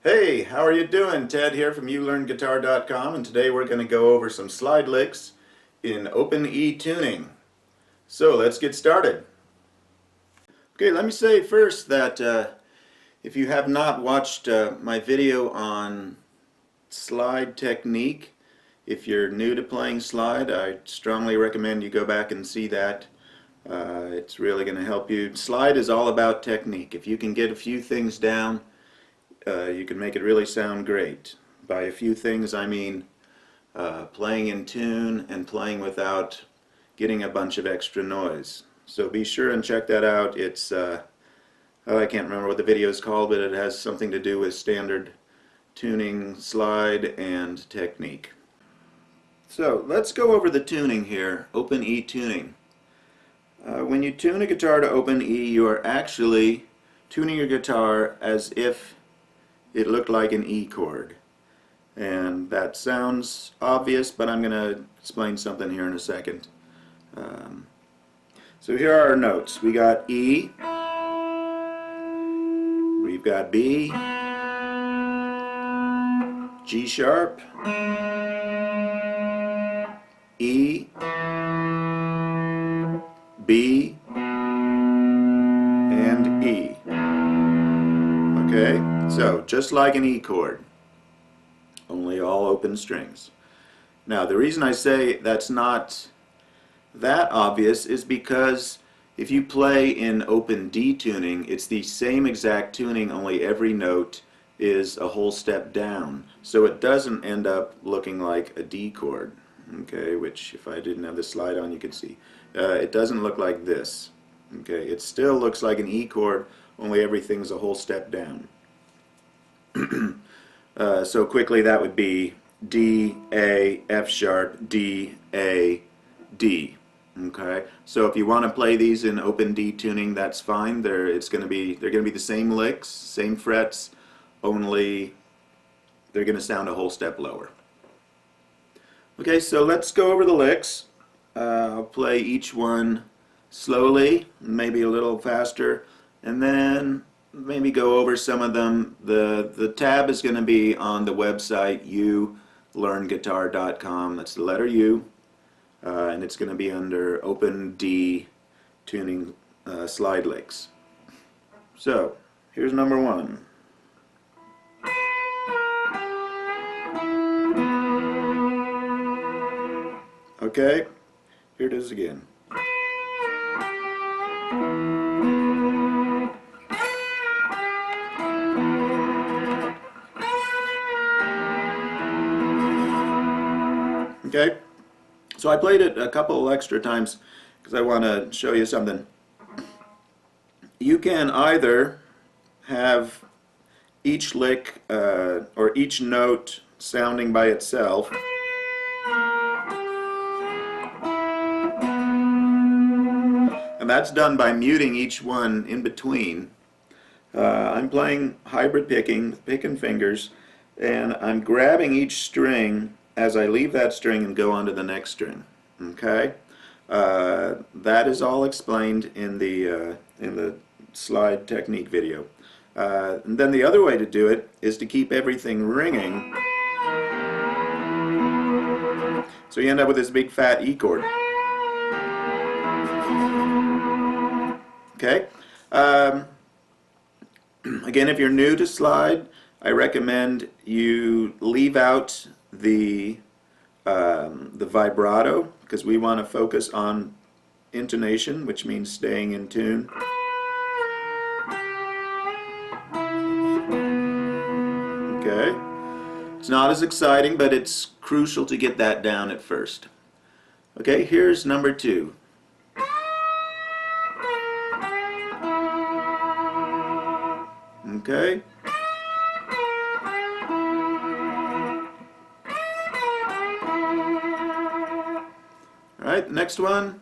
Hey, how are you doing? Ted here from YouLearnGuitar.com, and today we're going to go over some slide licks in open E tuning. So let's get started. Okay, let me say first that if you have not watched my video on slide technique, if you're new to playing slide, I strongly recommend you go back and see that. It's really going to help you. Slide is all about technique. If you can get a few things down, you can make it really sound great. By a few things I mean playing in tune and playing without getting a bunch of extra noise. So be sure and check that out. It's I can't remember what the video is called, but it has something to do with standard tuning, slide, and technique. So let's go over the tuning here, open E tuning. When you tune a guitar to open E, you are actually tuning your guitar as if it looked like an E chord. And that sounds obvious, but I'm going to explain something here in a second. So here are our notes. We got E, we've got B, G sharp, E, B, and E. Okay, so just like an E chord, only all open strings. Now the reason I say that's not that obvious is because if you play in open D tuning, it's the same exact tuning, only every note is a whole step down. So it doesn't end up looking like a D chord, okay, which if I didn't have the slide on you could see. It doesn't look like this. Okay, it still looks like an E chord, only everything's a whole step down. So quickly that would be D, A, F sharp, D, A, D. Okay, so if you want to play these in open D tuning, that's fine. They're going to be the same licks, same frets, only they're going to sound a whole step lower. Okay, so let's go over the licks. I'll play each one slowly, maybe a little faster, and then maybe go over some of them. The tab is going to be on the website YouLearnGuitar.com. That's the letter U, and it's going to be under Open D Tuning slide licks. So here's number one. Okay, here it is again. Okay, so I played it a couple extra times because I want to show you something. You can either have each lick or each note sounding by itself, and that's done by muting each one in between. I'm playing hybrid picking, pick and fingers, and I'm grabbing each string as I leave that string and go on to the next string. Okay, that is all explained in the slide technique video. And then the other way to do it is to keep everything ringing, so you end up with this big fat E chord. Okay. Again, if you're new to slide, I recommend you leave out the vibrato, because we want to focus on intonation, which means staying in tune. Okay, it's not as exciting, but it's crucial to get that down at first. Okay, here's number two. Okay. All right, next one.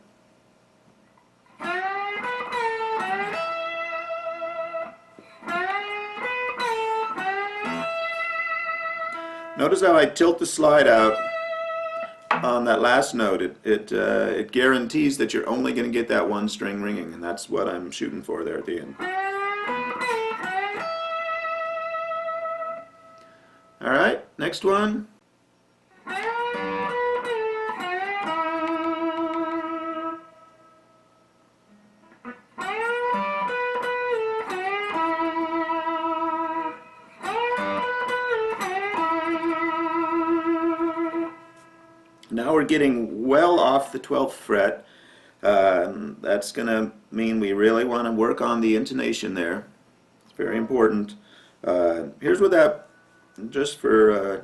Notice how I tilt the slide out on that last note. It guarantees that you're only going to get that one string ringing, and that's what I'm shooting for there at the end. next one. Now we're getting well off the 12th fret. That's going to mean we really want to work on the intonation there. It's very important. Here's what that, just for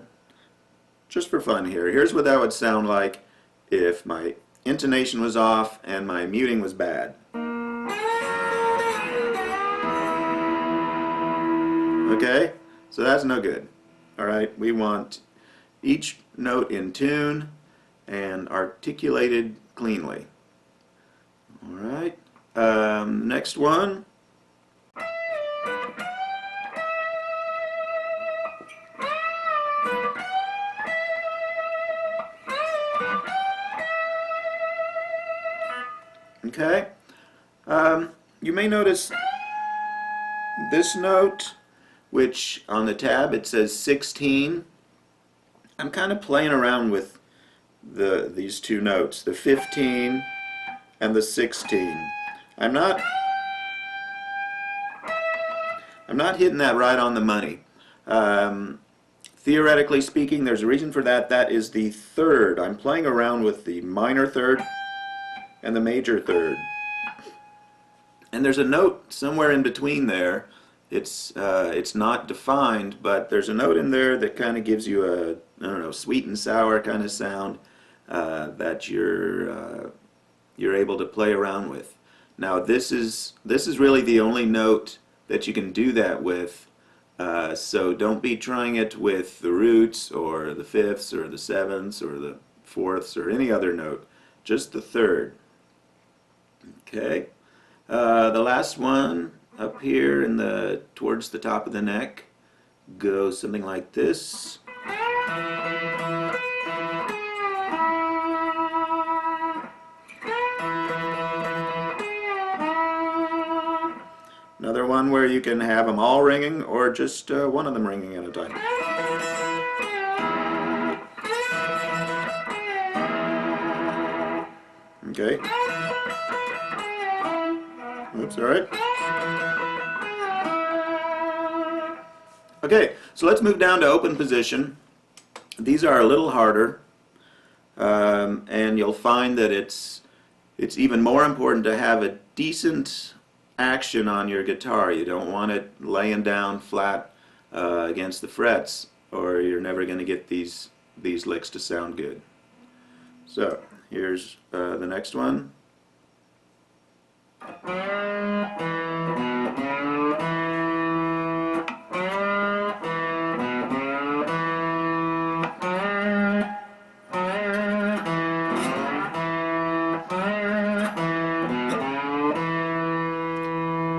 fun here, here's what that would sound like if my intonation was off and my muting was bad. Okay, so that's no good. All right, we want each note in tune and articulated cleanly. All right, next one. Okay, you may notice this note, which on the tab it says 16. I'm kind of playing around with these two notes, the 15 and the 16. I'm not hitting that right on the money. Theoretically speaking, there's a reason for that. That is the third. I'm playing around with the minor third and the major third. And there's a note somewhere in between there. It's not defined, but there's a note in there that kind of gives you a, I don't know, sweet and sour kind of sound that you're able to play around with. Now this is really the only note that you can do that with. So don't be trying it with the roots or the fifths or the sevenths or the fourths or any other note. Just the third. Okay. The last one up here in towards the top of the neck goes something like this. Another one where you can have them all ringing or just one of them ringing at a time. Okay. Oops, all right. Okay, so let's move down to open position. These are a little harder, and you'll find that it's even more important to have a decent action on your guitar. You don't want it laying down flat against the frets, or you're never going to get these licks to sound good. So here's the next one.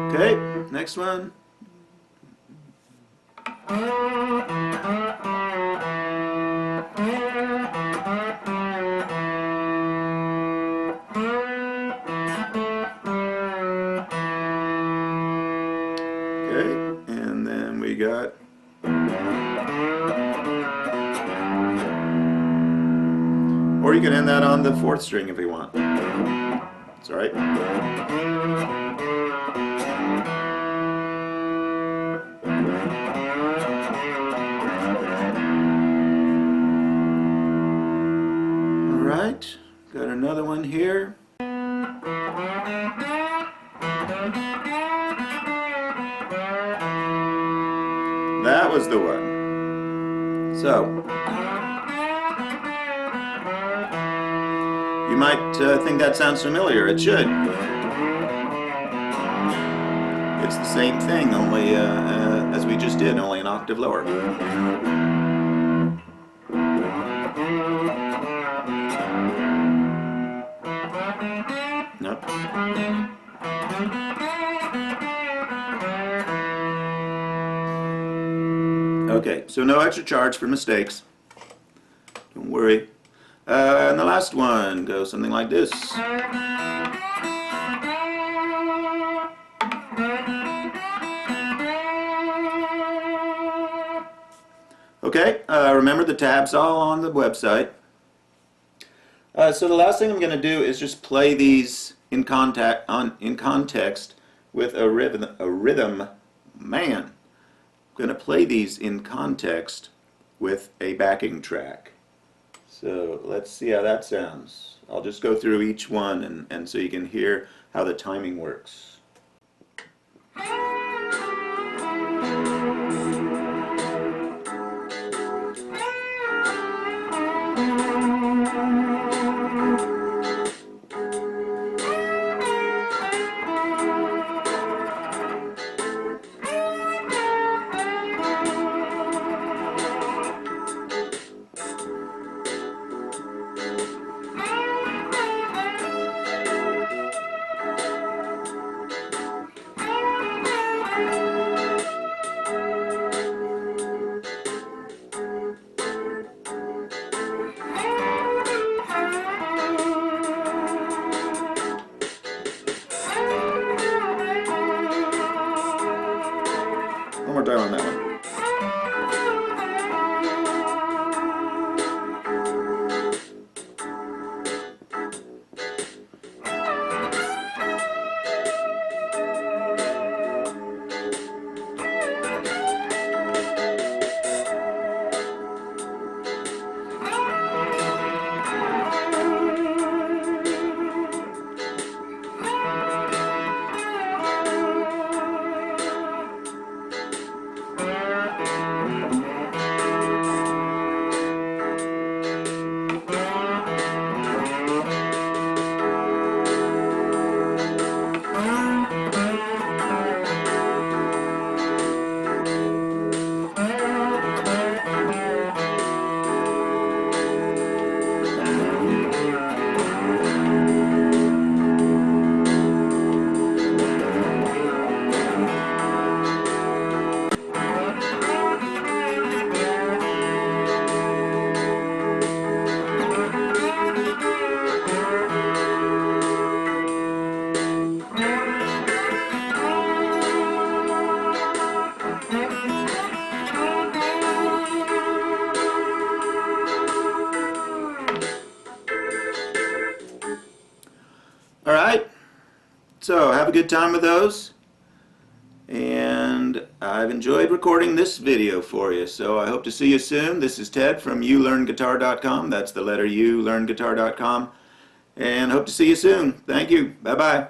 Okay, next one. Okay, and then we got or you can end that on the fourth string if you want. It's all right. Alright, got another one here. That was the one. So, you might think that sounds familiar. It should. It's the same thing, only as we just did, only an octave lower. Nope. Okay, so no extra charge for mistakes. Don't worry. And the last one goes something like this. Okay, remember the tabs all on the website. So the last thing I'm going to do is just play these in context with a rhythm. Man, I'm going to play these in context with a backing track. So let's see how that sounds. I'll just go through each one and so you can hear how the timing works. One more time on that one. All right, so have a good time with those, and I've enjoyed recording this video for you, so I hope to see you soon. This is Ted from YouLearnGuitar.com. That's the letter U, learnguitar.com, and hope to see you soon. Thank you. Bye-bye.